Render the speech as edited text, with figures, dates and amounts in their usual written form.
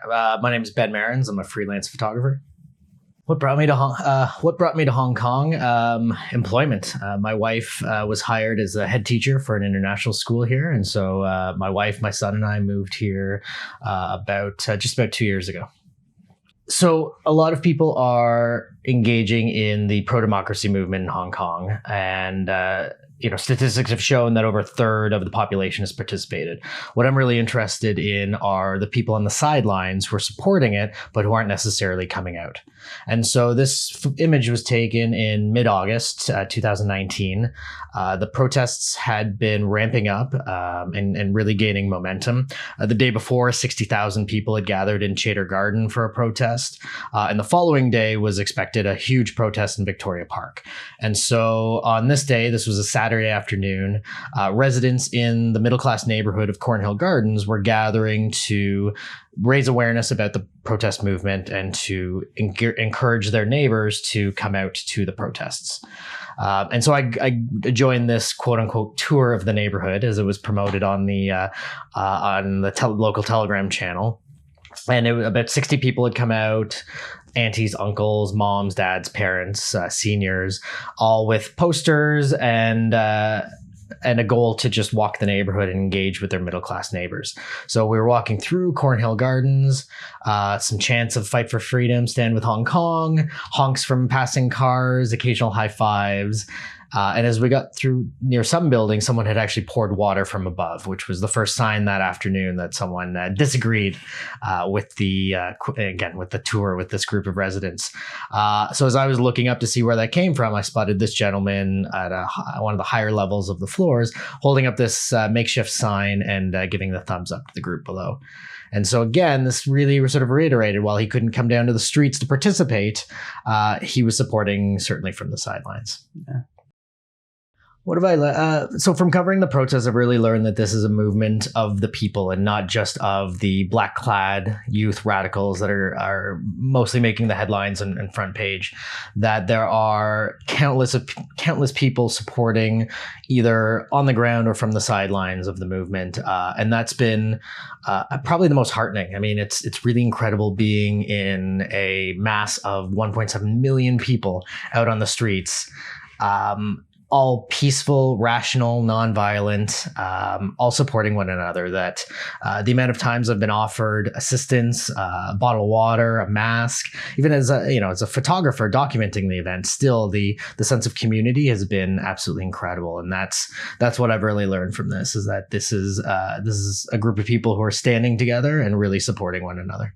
My name is Ben Marans. I'm a freelance photographer. What brought me to Hong Kong? Employment. My wife was hired as a head teacher for an international school here, and so my wife, my son, and I moved here just about 2 years ago. So a lot of people are engaging in the pro-democracy movement in Hong Kong, and statistics have shown that over a third of the population has participated. What I'm really interested in are the people on the sidelines who are supporting it, but who aren't necessarily coming out. And so this image was taken in mid-August 2019. The protests had been ramping up and really gaining momentum. The day before, 60,000 people had gathered in Chater Garden for a protest. And the following day was expected a huge protest in Victoria Park. And so on this day, this was a Saturday afternoon, residents in the middle-class neighborhood of Cornhill Gardens were gathering to raise awareness about the protest movement and to encourage their neighbors to come out to the protests. And so I joined this quote unquote tour of the neighborhood as it was promoted on the local Telegram channel. And about 60 people had come out, aunties, uncles, moms, dads, parents, seniors, all with posters and a goal to just walk the neighborhood and engage with their middle-class neighbors. So we were walking through Cornhill Gardens, some chants of fight for freedom, stand with Hong Kong, honks from passing cars, occasional high fives. And as we got through near some buildings, someone had actually poured water from above, which was the first sign that afternoon that someone disagreed with the tour with this group of residents. So as I was looking up to see where that came from, I spotted this gentleman at one of the higher levels of the floors holding up this makeshift sign and giving the thumbs up to the group below. And so again, this really sort of reiterated, while he couldn't come down to the streets to participate, he was supporting certainly from the sidelines. Yeah. What have I so from covering the protests, I've really learned that this is a movement of the people and not just of the black-clad youth radicals that are mostly making the headlines and front page. That there are countless people supporting either on the ground or from the sidelines of the movement, and that's been probably the most heartening. I mean, it's really incredible being in a mass of 1.7 million people out on the streets. All peaceful, rational, nonviolent, all supporting one another. That the amount of times I've been offered assistance, a bottle of water, a mask, even as a photographer documenting the event, still the sense of community has been absolutely incredible. And that's what I've really learned from this, is that this is a group of people who are standing together and really supporting one another.